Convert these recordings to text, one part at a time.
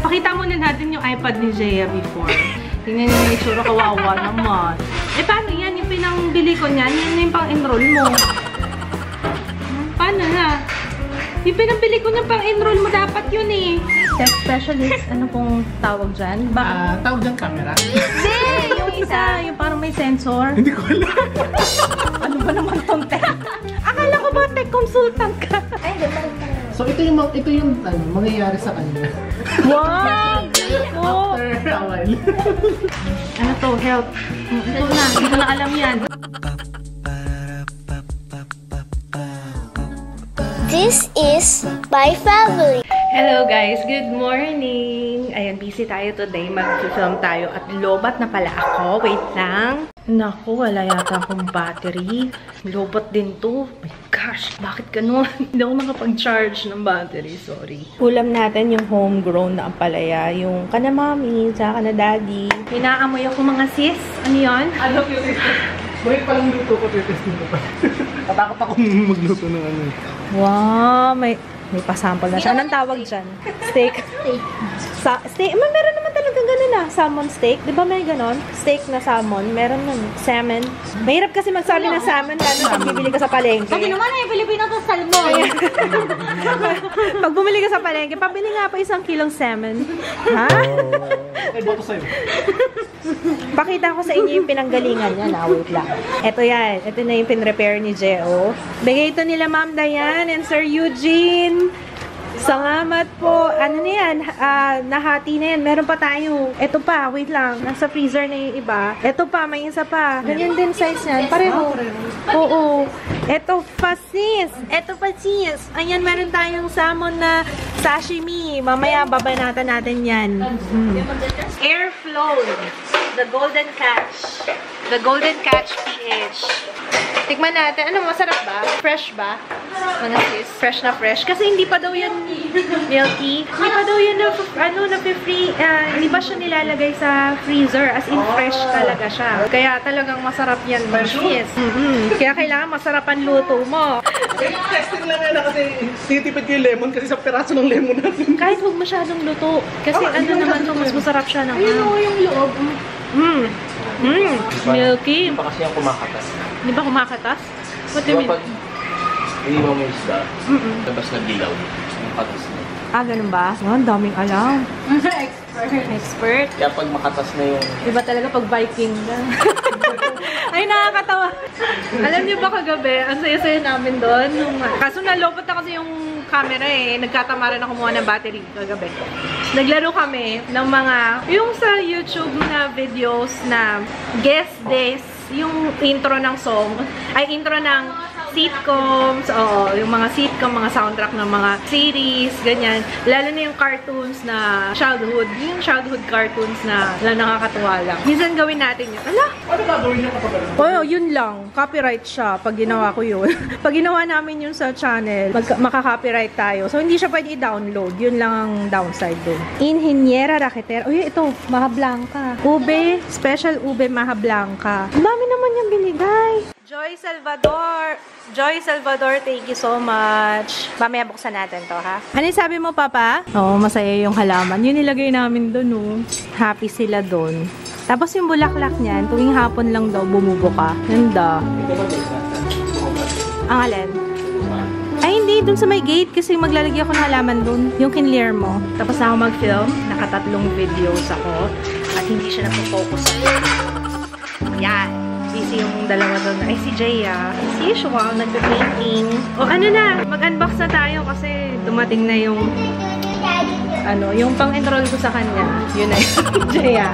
Pakita muna natin yung iPad ni Jaya before. Tingnan niyo yung itsura, kawawa naman. Eh, paano yan? Yung pinangbili ko niyan, yan yung pang-enroll mo. Paano na? Yung pinangbili ko niyan pang-enroll mo, dapat yun eh. Tech specialist, ano pong tawag dyan? Tawag dyan camera? Hindi! Yung isa, yung parang may sensor. Hindi ko alam. Ano ba naman tong tech? Akala ko ba tech consultant ka? Ay, ganda rin pala. So ito yung mangyayari sa kanya. Wow! After a while. Ano to? Health. Ito na. Hindi ko na alam yan. This is my family. Hello guys! Good morning! Ayan, busy tayo today. Mag-film tayo at lobat na pala ako. Wait lang. Naku, wala yata akong battery. Lobat din to. Oh my gosh, bakit ganun? Hindi ako nakapag-charge ng battery. Sorry. Ulam natin yung homegrown na ampalaya. Yung kana mami, tsaka kana daddy. Inaamoy ako mga sis. Ano yun? Ano yung Wait, palang luto ko, testing ko pa. Katakot ako magluto ng ano. Wow, may pasample na siya. Anong tawag dyan? Steak? Steak? Meron naman talaga ganun ah. Salmon steak. Di ba may ganon? Steak na salmon. Meron nun. Salmon. Mahirap kasi magsabi ng salmon lalo pag bibili ka sa palengke. Kasi naman ay Pilipino to salmon. Pag bumili ka sa palengke, pabili nga pa 1 kilong salmon. Ha? Ay, boto sa'yo. Pakita ko sa inyo yung pinanggalingan niya na. Wait lang. Ito yan. Ito na yung pinrepair ni Jeo. Bigay ito nila Ma'am Diane and Sir Eugene. Salamat po. Ano na yan? Nahati na yan. Meron pa tayo. Ito pa. Wait lang. Nasa freezer na yung iba. Ito pa. May isa pa. Ganyan din size niyan. Pareho. Oo. Ito pa sis. Ito pa sis. Ayan, meron tayong salmon na sashimi. Mamaya babanatan natin yan. Airflow. The Golden Catch. The Golden Catch PH. Tikman natin. Ano, masarap ba? Fresh ba? Mga sis? Fresh na fresh. Kasi hindi pa daw yan milky. Hindi pa daw yan na-free. Hindi pa siya nilalagay sa freezer. As in, fresh talaga siya. Kaya talagang masarap yan, mga sis. Kaya kailangan masarap ang luto mo. Testing lang na kasi titipid ko yung lemon kasi sa peraso ng lemon natin. Kahit huwag masyadong luto. Kasi ano naman to, mas masarap siya ng Ayun o yung loob. Milky. Hindi pa kasi yung kumakatas. Hindi ba kumakatas? What do you mean? Pag hindi mo may isda, labas na dilaw. Yung katas na. Ganun ba? Ang daming alam. Expert. Kaya pag makatas na yung... Iba talaga pag Viking na. Ay, nakakatawa. Alam niyo ba kagabi, ang saya-saya namin doon. Kaso nalopot na kasi yung camera eh. Nagkatamaran ako kumuha ng battery kagabi. Naglaro kami ng mga, yung sa YouTube na videos na guest this, yung intro ng song, ay intro ng sitcoms, yung mga sitcom, mga soundtrack ng mga series, ganyan. Lalo na yung cartoons na childhood, yung childhood cartoons na nakakatuwa lang. Minsan gawin natin yun. Ala! Ano gagawin niya kapag ano? Oh, yun lang. Copyright siya pag ginawa ko yun. Pag ginawa namin yun sa channel, makaka-copyright tayo. So, hindi siya pwede i-download. Yun lang ang downside dun. Inhinyera Raketera. Uy, ito. Maha Blanca. Ube. Special ube Maha Blanca. Ang dami naman yung binigay. Joy Salvador. Joy Salvador, thank you so much. Mamaya buksan natin to, ha? Ano sabi mo, Papa? Oo, masaya yung halaman. Yun nilagay namin dun, oh. Happy sila dun. Tapos yung bulaklak niyan, tuwing hapon lang daw bumubuka. Ganda. Ang alin? Ay, hindi. Dun sa may gate. Kasi maglalagay ako ng halaman dun. Yung kinlear mo. Tapos na ako mag-film. Nakatatlong videos ako. At hindi siya napofocus. Yan. Busy yung dalawa doon. Ay, si Jaya. As usual, nagpe-painting. O, ano na. Mag-unbox na tayo kasi dumating na yung yung pang-enroll ko sa kanya. Yun na yun. Jaya.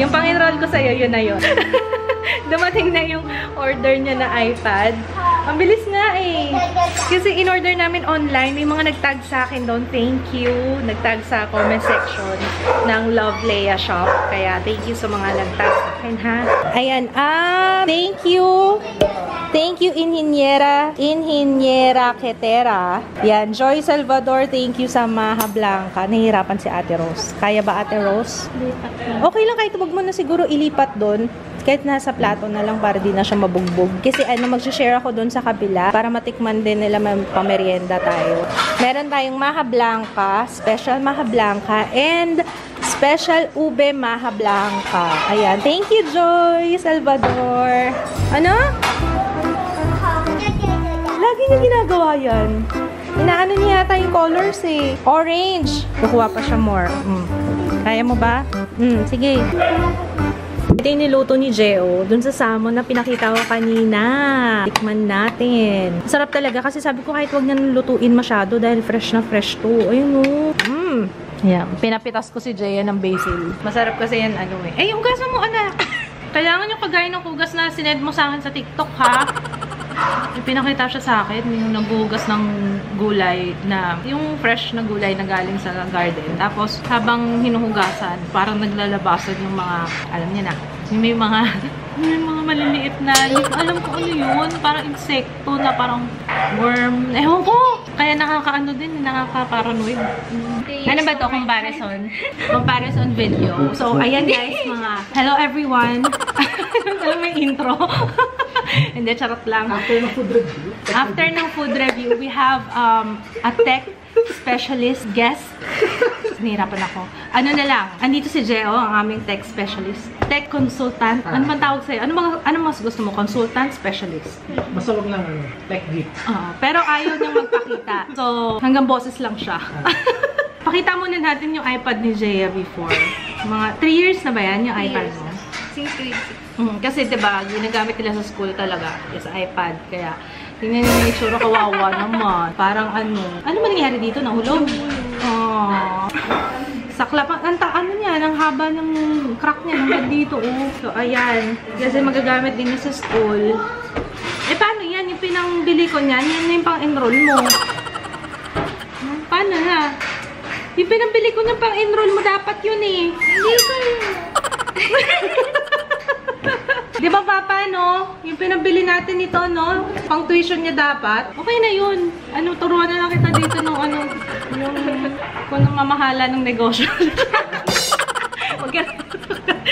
Yung pang-enroll ko sa'yo, yun na yun. Dumating na yung order niya na iPad. Ang bilis nga eh. Kasi in-order namin online. May mga nag-tag sa akin doon. Thank you. Nag-tag sa comment section ng Love Leia Shop. Kaya thank you sa mga nag-tag sa akin, ha? Ayan. Thank you. Thank you, Inhinyera Ketera. Yan. Joy Salvador, thank you sa Maha Blanca. Nahihirapan si Ate Rose. Kaya ba, Ate Rose? Okay lang kahit wag mo na siguro ilipat doon. Kahit nasa plato na lang para di na siya mabugbog. Kasi mag-share ako doon sa kabila para matikman din nila pamerienda tayo. Meron tayong maha blanca, special maha blanca, and special ube maha blanca. Ayan. Thank you, Joy Salvador. Ano? Lagi niya ginagawa yan. Inaano niya yata yung colors eh. Orange. Kukuha pa siya more. Kaya mo ba? Sige. Ito yung niluto ni Geo dun sa salmon na pinakita ko kanina. Tikman natin. Sarap talaga kasi sabi ko kahit wag niya lutuin masyado dahil fresh na fresh to. Ayun o. Yan. Pinapitas ko si Geo ng basil. Masarap kasi yan yung gasa mo anak. Kailangan yung kagaya ng kugas na sined mo sa akin sa TikTok ha. Pinakita siya sa akin yung naghugas ng gulay na yung fresh na gulay na galing sa garden. Tapos habang hinuhugasan, parang naglalabasan yung mga, alam niya na, may mga maliliit na, alam ko ano yun, parang insekto na parang worm. Ewan ko! Kaya nakakaano din, nakaka-paranoid. Ano ba to? Comparison? Comparison video. So, ayan guys, mga, hello everyone! Alam may intro. Hindi, charot lang. After ng food review, we have a tech specialist guest. Nahirapan ako. Ano na lang, andito si Geo, ang aming tech specialist. Tech consultant. Ano man tawag sa'yo? Ano mas gusto mo? Consultant, specialist? Basta wag lang tech geek. Pero ayaw niyang magpakita. So, hanggang boses lang siya. Pakita muna natin yung iPad ni Geo before. Mga 3 years na ba yan yung iPad mo? Since grade 6. Kasi diba, ginagamit nila sa school talaga, sa iPad. Kaya, tingnan nyo yung itsura, kawawa naman. Parang ano ba nangyari dito? Nahulog? Sakla pa, ano niya, ang haba ng crack niya, hanggang dito, So, ayan. Kasi magagamit din niya sa school. Paano yan? Yung pinangbili ko niyan, yan na yung pang-enroll mo. Paano na? Yung pinangbili ko niyan pang-enroll mo, dapat yun eh. Hindi ko yun. Di ba, Papa, no? Yung pinabili natin ito, no? Pang tuition niya dapat. Okay na yun. Turuan na lang kita dito ng yung kung ang mamahala ng negosyo.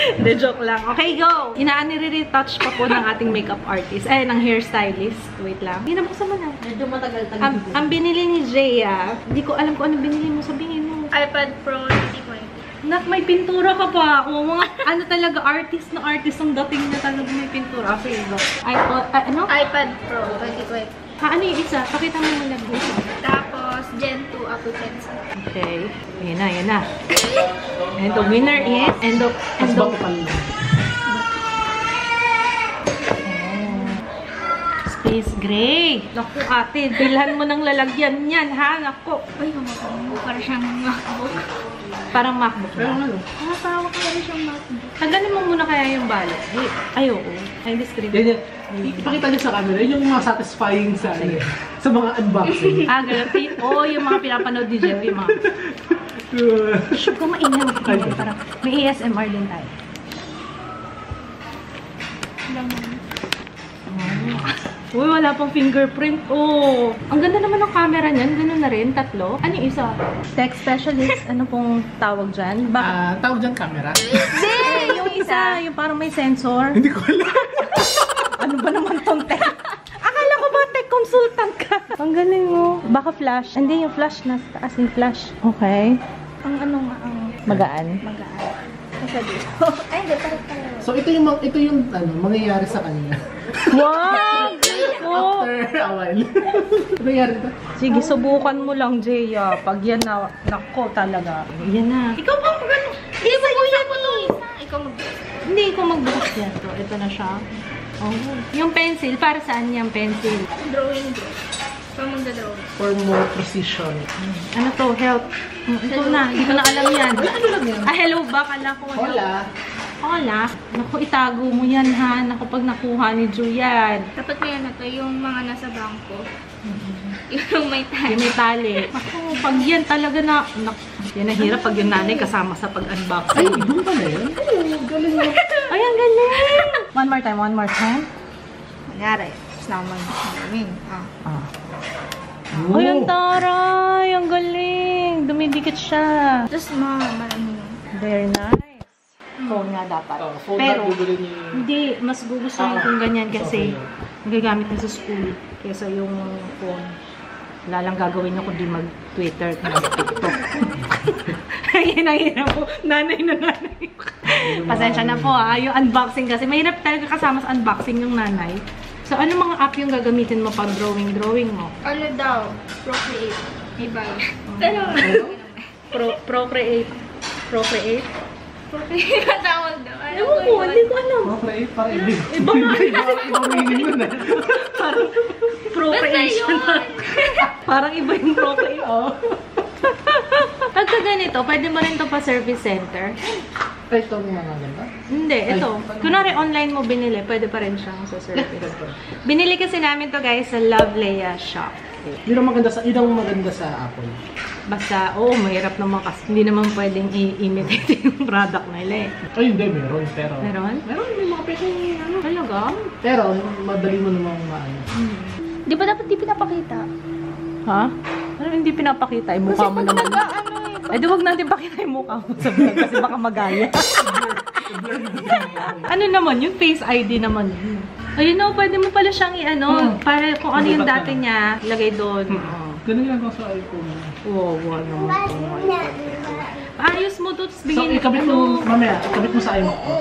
Hindi, joke lang. Okay, go! Inaani-retouch pa po ng ating makeup artist. Ng hairstylist. Wait lang. Hindi na buksan mo na. Medyo matagal-tagal. Ang binili ni Jaya, hindi ko alam kung anong binili mo. Sabihin mo. iPad Pro 2020. Nak, may pintura ka pa. Mga talaga, artist na artist ang dating na talaga may pintura. Okay, go. iPad Pro 2020. Ano yung isa? Pakita mo muna dito. Tapos, Gen 2 Apple Pencil. Okay. Ayan na. And the winner is... And the Space Gray. Naku, ate. Bilhan mo ng lalagyan yan, ha? Naku. Ay, humakang. Para siyang MacBook. Parang MacBook na. Parang siyang MacBook. Tanggalin mo muna kaya yung balot. Ay, oo. Ay, discreet. Ipakita niyo sa camera, yung mga satisfying sa mga unboxing. Ganun. Yung mga pinapanood ni Geo, yung mga... Shoot ko maingay. Parang may ASMR din tayo. Uy, wala pang fingerprint. Ang ganda naman ng camera niyan. Ganun na rin, 3. Ano yung isa? Tech specialist. Ano pong tawag dyan? Tawag dyan camera? Hindi! Yung isa, yung parang may sensor. Hindi ko alam. Ano ba naman tong tech? Akala ko ba tech consultant ka? Ang galing mo. Baka flash. Hindi, yung flash na taas yung flash. Okay. Ang Magaan. Kasi dito. Ay, hindi. So, ito yung mangyayari sa kanila. Wow! After a while. Ano nangyari dito? Sige, subukan mo lang, Jaya. Pag yan na, nako talaga. Yan na. Ikaw ba mag-ano? Hindi ba yung yan eh? Ikaw magbukas. Hindi, ikaw magbukas yan. So, ito na siya. Yung pencil, para saan yung pencil? Drawing book. Para magdadrawing. For more precision. Ano to? Help. Ito na. Hindi ko na alam yan. Ano lang yan? Hello ba? Kala ko. Hola. Hola. Naku, itago mo yan, ha? Naku, pag nakuha ni Julian. Dapat may ano to, yung mga nasa bangko. Yung may tali. Yung may tali. Naku, pag yan talaga na... Yan nahirap pag yung nanay kasama sa pag-unboxing. Ay, doon pa na yun? Oo, galing mo. Ay, ang galing! One more time. Mangyari. Tapos na mag-gaming. Ay, ang taray! Ang galing! Dumidikit siya. Tapos marami yun. Very nice. phone nga dapat. Phone Pero, na bibili niyo yung... hindi, mas gugustuhin kung ganyan kasi magagamit na sa school kaysa yung phone. Wala lang gagawin niyo kundi mag-Twitter at mag-TikTok. Ayun ang hirap po. Nanay na nanay. Pasensya na po yung unboxing kasi. Mahirap talaga kasama sa unboxing yung nanay. So, ano mga app yung gagamitin mo pag drawing mo? Ano daw? Procreate. Iba yun. Pero, Procreate. Procreate? Procreate ang tawag daw. Ewan ko, hindi ko alam. Procreate, parang hindi. Iba nga. Ibang meaning nun eh. Parang procreation. Parang iba yung procreate. Pagka ganito, pwede mo rin ito pa service center. Ay, ito mga ganda. Hindi, ito. Kunwari online mo binili, pwede pa rin siyang sa service. Binili kasi namin to guys sa Lovelea shop. Yun ang maganda sa Apple. Basta, mahirap naman kasi hindi naman pwedeng i-imitate yung product nila eh. Ay, hindi, meron. Pero, Meron? Meron, may mga pwede ano. Talaga? Pero, madali mo namang maano. Di ba dapat di pinapakita? Ha? Ano hindi pinapakita? Yung mukha mo naman. Eh, di wag natin pakita yung mukha mo sa vlog kasi baka magaya. Ano naman yun? Face ID naman yun. Ayun na, pwede mo pala siyang i-ano. Para kung ano yung dati niya, lagay doon. Ganun yan ako sa iPhone. Wow, naman. Ayos mo to, tapos So, bigyan ikabit mo, mamaya, ikabit mo sa iMac ko.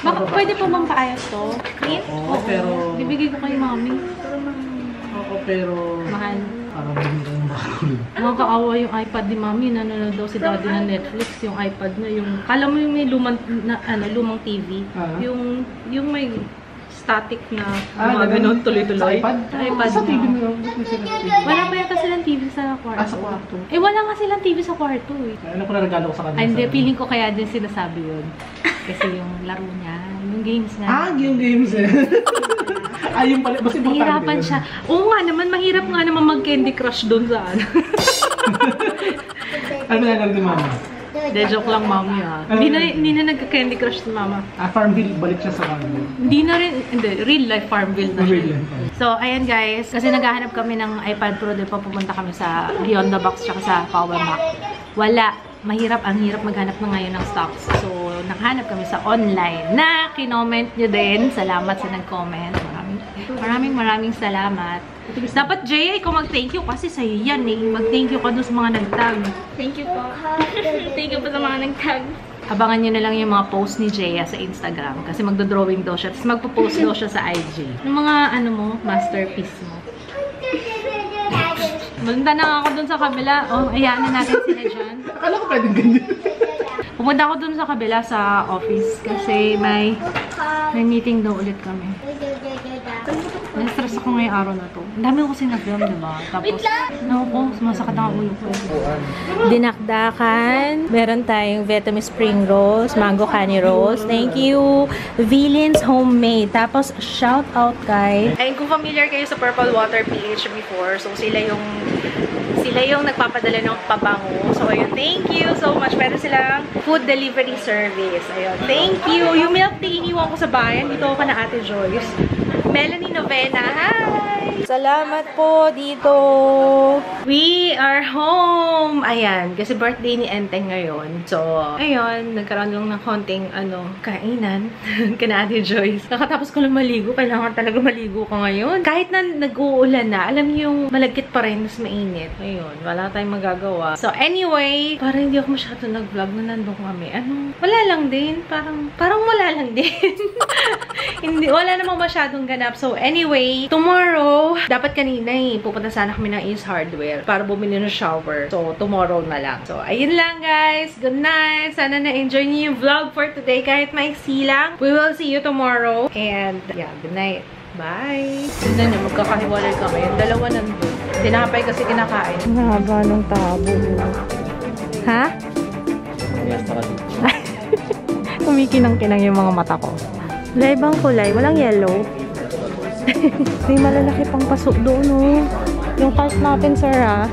Baka pwede pa bang paayos to? Clean? Oo, pero... Bibigay ko kay mami. Oo, pero... Mahal. Parang hindi ka yung bakul. Nakakaawa yung iPad ni mami. Nanonood daw si daddy ng Netflix. Yung iPad na yung... Kala mo yung may lumang TV. Yung may static na gumagano'n tuloy-tuloy. Sa iPad? iPad Sa na. TV mo lang. Wala pa yata silang TV sa kwarto. Sa kwarto. Eh, wala nga silang TV sa kwarto eh. Ano ko na regalo ko sa kanila? Ay, hindi. Feeling ko kaya din sinasabi yun. Kasi yung laro niya, yung games niya. Yung games eh. Yung pala. Mas importante. Hirapan siya. Oo nga naman, mahirap nga naman mag-Candy Crush doon sa ano. Ano na lang ni Mama? De, joke lang, mami ha. Hindi na nagka-Candy Crush si mama. Farmville, balik siya sa Farmville. Hindi na rin, real life Farmville na Real siya. life. So, ayan guys, kasi naghahanap kami ng iPad Pro, di pa pumunta kami sa Beyond the Box tsaka sa Power Mac. Wala. Mahirap, ang hirap maghanap na ngayon ng stocks. So, nakahanap kami sa online na kinoment nyo din. Salamat sa nag-comment. Maraming salamat. Dapat, Jay, ikaw mag-thank you kasi sa'yo yan eh. Mag-thank you ka doon sa mga nag-tag. Thank you po. Thank you po sa mga nag-tag. Abangan nyo na lang yung mga post ni Jaya sa Instagram kasi magdo-drawing daw siya. Tapos magpo-post daw siya sa IG. Yung mga, masterpiece mo. Maganda na ako dun sa kabila. Ayan na natin sila dyan. Akala ko pwedeng ganyan. Pumunta ako dun sa kabila sa office kasi may meeting daw ulit kami. Na-stress ako ngayong araw na to. Ang dami ko kasi nag-film, diba? Tapos, sumasakit ang ulo ko. Dinakdakan. Meron tayong Vietnamese spring rolls, mango honey rolls. Thank you. Villains Homemade. Tapos, shout out kay... Ayun, kung familiar kayo sa Purple Water PH before, so sila yung nagpapadala ng pabango. So, ayun, thank you so much. Meron silang food delivery service. Ayun, thank you. Yung milk tea iniwan ko sa bayan. Dito ako na Ate Joyce. Melanie Novena, hi! Salamat po dito. We are home. Ayan, kasi birthday ni Enteng ngayon. So, ayun, nagkaroon lang ng konting, kainan. Kana Ate Joyce. Kakatapos ko lang maligo. Kailangan talaga maligo ko ngayon. Kahit na nag-uulan na, alam niyo yung malagkit pa rin, mas mainit. Ayun, wala tayong magagawa. So, anyway, parang hindi ako masyado nag-vlog na nandun kami. Wala lang din. Parang wala lang din. Wala namang masyadong ganap. So, anyway, tomorrow, dapat kanina pupunta sana kami ng Ace Hardware para bumili ng shower. So, tomorrow na lang. So, ayun lang guys. Good night. Sana na-enjoy niyo yung vlog for today kahit maiksi lang. We will see you tomorrow. And, yeah, good night. Bye! Tignan niyo, magkakahiwalay kami. Yung dalawa nandun. Tinapay kasi kinakain. Ang haba ng tabo. Ha? Yes, Kumikinang-kinang yung mga mata ko. Wala ibang kulay. Walang yellow. May malalaki pang pasok doon, oh. Yung cart natin, sir, ah.